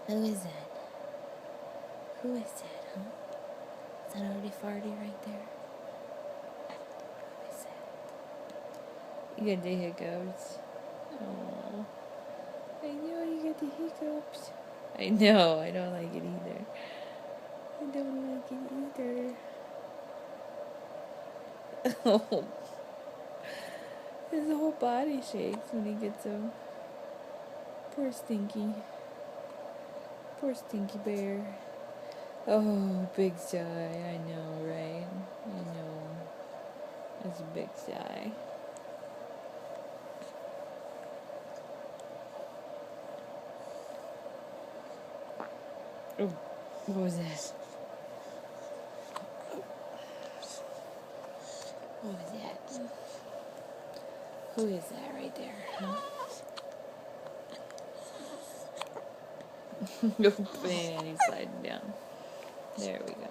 Who is that? Who is that, huh? Is that already farty right there? Who is that? You got the hiccups. Oh, I know you got the hiccups. I know, I don't like it either. I don't like it either. Oh, his whole body shakes when he gets them. Poor Stinky. Poor Stinky Bear. Oh, big sigh. I know, right? I know. That's a big sigh. Oh, what was that? What was that? Who is that right there? Huh? Oh, man, he's sliding down. There we go.